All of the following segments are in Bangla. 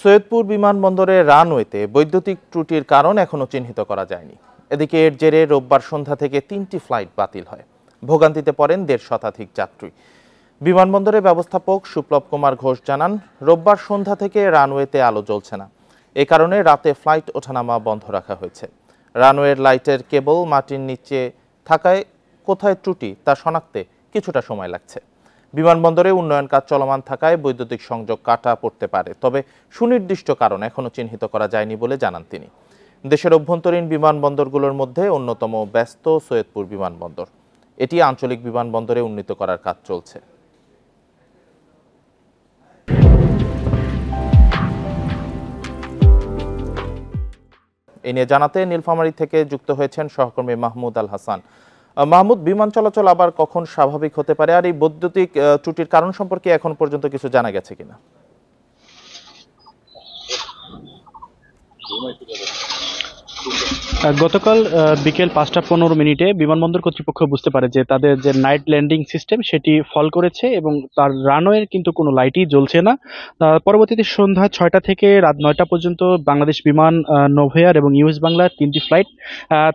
সৈয়দপুর বিমানবন্দরে রানওয়েতে বৈদ্যুতিক ত্রুটির কারণ এখনো চিহ্নিত করা যায়নি। এদিকে এর জেরে রোববার সন্ধ্যা থেকে 3টি ফ্লাইট বাতিল হয়। ভোগান্তিতে পড়েন 1.5 শতাধিক যাত্রী। বিমানবন্দরের ব্যবস্থাপক সুপ্লব কুমার ঘোষ জানান, রোববার সন্ধ্যা থেকে রানওয়েতে আলো জ্বলছে না। এ কারণে রাতে ফ্লাইট ওঠানামা বন্ধ রাখা হয়েছে। রানওয়ের লাইটের কেবল মাটির নিচে থাকায় কোথায় ত্রুটি তা শনাক্তে কিছুটা সময় লাগছে। বিমানবন্দরে উন্নয়ন কাজ চলমান থাকায় বৈদ্যুতিক সংযোগ কাটা পড়তে পারে, তবে সুনির্দিষ্ট কারণ এখনো চিহ্নিত করা যায়নি বলে জানান তিনি। দেশের অভ্যন্তরীণ বিমানবন্দরগুলোর মধ্যে অন্যতম ব্যস্ত সৈয়দপুর বিমানবন্দর। এটি আঞ্চলিক বিমানবন্দরে উন্নীত করার কাজ চলছে। এ নিয়ে জানাতে নীলফামারী থেকে যুক্ত হয়েছেন সহকর্মী মাহমুদ আল হাসান। মাহমুদ, বিমান চলাচল আবার কখন স্বাভাবিক হতে পারে, আর এই বৈদ্যুতিক ত্রুটির কারণ সম্পর্কে এখন পর্যন্ত কিছু জানা গেছে কিনা? গতকাল বিকেল 5:15 বিমানবন্দর কর্তৃপক্ষ বুঝতে পারে যে তাদের যে নাইট ল্যান্ডিং সিস্টেম সেটি ফল করেছে এবং তার রানওয়ের কিন্তু কোনো লাইটই জ্বলছে না। পরবর্তীতে সন্ধ্যা 6টা থেকে রাত 9টা পর্যন্ত বাংলাদেশ বিমান, নোভেয়ার এবং ইউএস বাংলার 3টি ফ্লাইট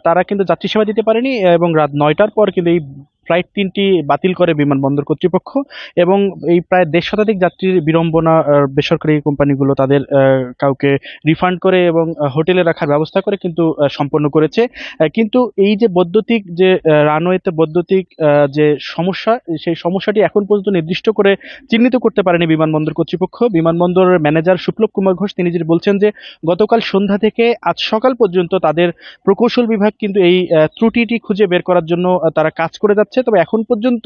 তারা কিন্তু যাত্রী সেবা দিতে পারেনি এবং রাত 9টার পর কিন্তু এই ফ্লাইট 3টি বাতিল করে বিমানবন্দর কর্তৃপক্ষ এবং এই প্রায় 1.5 শতাধিক যাত্রীর বিড়ম্বনা বেসরকারি কোম্পানিগুলো তাদের কাউকে রিফান্ড করে এবং হোটেলে রাখার ব্যবস্থা করে কিন্তু সম্পন্ন করেছে। কিন্তু এই যে বৈদ্যুতিক যে রানওয়েতে বৈদ্যুতিক যে সমস্যা, সেই সমস্যাটি এখন পর্যন্ত নির্দিষ্ট করে চিহ্নিত করতে পারেনি বিমানবন্দর কর্তৃপক্ষ। বিমানবন্দরের ম্যানেজার সুপ্লব কুমার ঘোষ তিনি যেটি বলছেন যে গতকাল সন্ধ্যা থেকে আজ সকাল পর্যন্ত তাদের প্রকৌশল বিভাগ কিন্তু এই ত্রুটিটি খুঁজে বের করার জন্য তারা কাজ করে যাচ্ছে, তবে এখন পর্যন্ত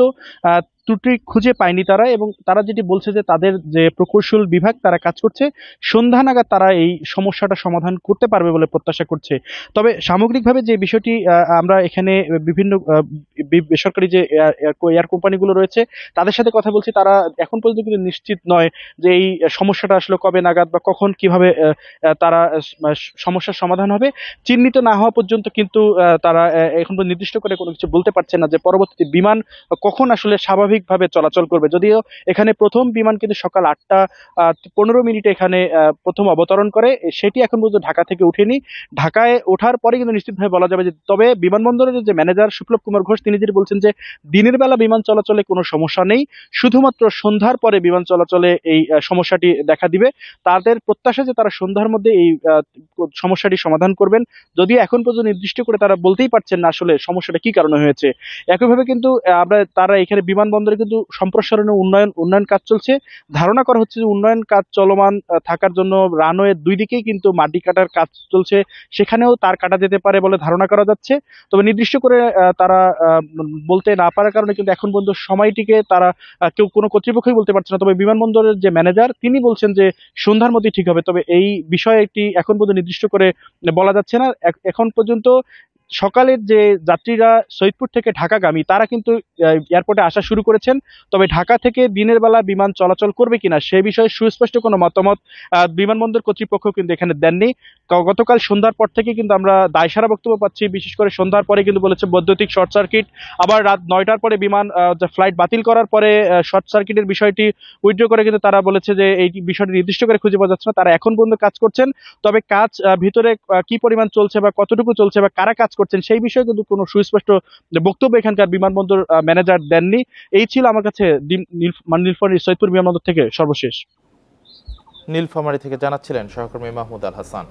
ত্রুটি খুঁজে পায়নি তারা, এবং তারা যেটি বলছে যে তাদের যে প্রকৌশল বিভাগ তারা কাজ করছে, সন্ধ্যা নাগাদ তারা এই সমস্যাটা সমাধান করতে পারবে বলে প্রত্যাশা করছে। তবে সামগ্রিকভাবে যে বিষয়টি আমরা এখানে বিভিন্ন বেসরকারি যে এয়ার কোম্পানিগুলো রয়েছে তাদের সাথে কথা বলছি, তারা এখন পর্যন্ত কিন্তু নিশ্চিত নয় যে এই সমস্যাটা আসলে কবে নাগাদ বা কখন কিভাবে তারা সমস্যার সমাধান হবে। চিহ্নিত না হওয়া পর্যন্ত কিন্তু তারা এখন নির্দিষ্ট করে কোনো কিছু বলতে পারছে না যে পরবর্তীতে বিমান কখন আসলে স্বাভাবিকভাবে চলাচল করবে। যদিও এখানে প্রথম বিমান কিন্তু সকাল 8:15 এখানে প্রথম অবতরণ করে, সেটি এখন পর্যন্ত ঢাকা থেকে উঠেনি। ঢাকায় ওঠার পরে কিন্তু নিশ্চিতভাবে বলা যাবে যে, তবে বিমানবন্দরের যে ম্যানেজার সুপ্লব কুমার ঘোষ তিনি যেটি বলছেন যে দিনের বেলা বিমান চলাচলে কোনো সমস্যা নেই, শুধুমাত্র সন্ধ্যার পরে বিমান চলাচলে এই সমস্যাটি দেখা দিবে। তাদের প্রত্যাশা যে তারা সন্ধ্যার মধ্যে এই সমস্যাটি সমাধান করবেন, যদিও এখন পর্যন্ত নির্দিষ্ট করে তারা বলতেই পারছেন না আসলে সমস্যাটা কি কারণে হয়েছে। একইভাবে কিন্তু তারা এখানে বিমানবন্দরে কিন্তু সম্প্রসারণ ও উন্নয়ন কাজ চলছে। ধারণা করা হচ্ছে যে উন্নয়ন কাজ চলমান থাকার জন্য রানওয়ে দুই দিকেই কিন্তু মাটি কাটার কাজ চলছে, সেখানেও তার কাটা যেতে পারে বলে ধারণা করা যাচ্ছে। তবে নির্দিষ্ট করে তারা বলতে না পারার কারণে কিন্তু এখন পর্যন্ত সময়টিকে তারা কেউ কোনো কর্তৃপক্ষই বলতে পারছে না। তবে বিমানবন্দরের যে ম্যানেজার তিনি বলছেন যে সন্ধ্যার মধ্যে ঠিক হবে, তবে এই বিষয়টি এখন পর্যন্ত নির্দিষ্ট করে বলা যাচ্ছে না। এখন পর্যন্ত সকালের যে যাত্রীরা সৈয়দপুর থেকে ঢাকাগামী তারা কিন্তু এয়ারপোর্টে আসা শুরু করেছেন, তবে ঢাকা থেকে দিনের বেলা বিমান চলাচল করবে কিনা সে বিষয়ে সুস্পষ্ট কোনো মতামত বিমানবন্দর কর্তৃপক্ষ কিন্তু এখানে দেননি। গতকাল সন্ধ্যার পর থেকে কিন্তু আমরা দায়সারা বক্তব্য পাচ্ছি, বিশেষ করে সন্ধ্যার পরে কিন্তু বলেছে বৈদ্যুতিক শর্ট সার্কিট, আবার রাত 9টার পরে বিমান ফ্লাইট বাতিল করার পরে শর্ট সার্কিটের বিষয়টি উইথড্র করে কিন্তু তারা বলেছে যে এই বিষয়টি নির্দিষ্ট করে খুঁজে পাওয়া যাচ্ছে না। তারা এখন পর্যন্ত কাজ করছেন, তবে কাজ ভিতরে কি পরিমাণ চলছে বা কতটুকু চলছে বা কারা কাজ করছেন সেই বিষয়ে কিন্তু কোনো সুস্পষ্ট বক্তব্য এখানকার বিমানবন্দর ম্যানেজার দেননি। এই ছিল আমার কাছে নীলফামারী সৈয়দপুর বিমানবন্দর থেকে সর্বশেষ। নীলফামারী থেকে জানাচ্ছিলেন সহকর্মী মাহমুদ আল হাসান।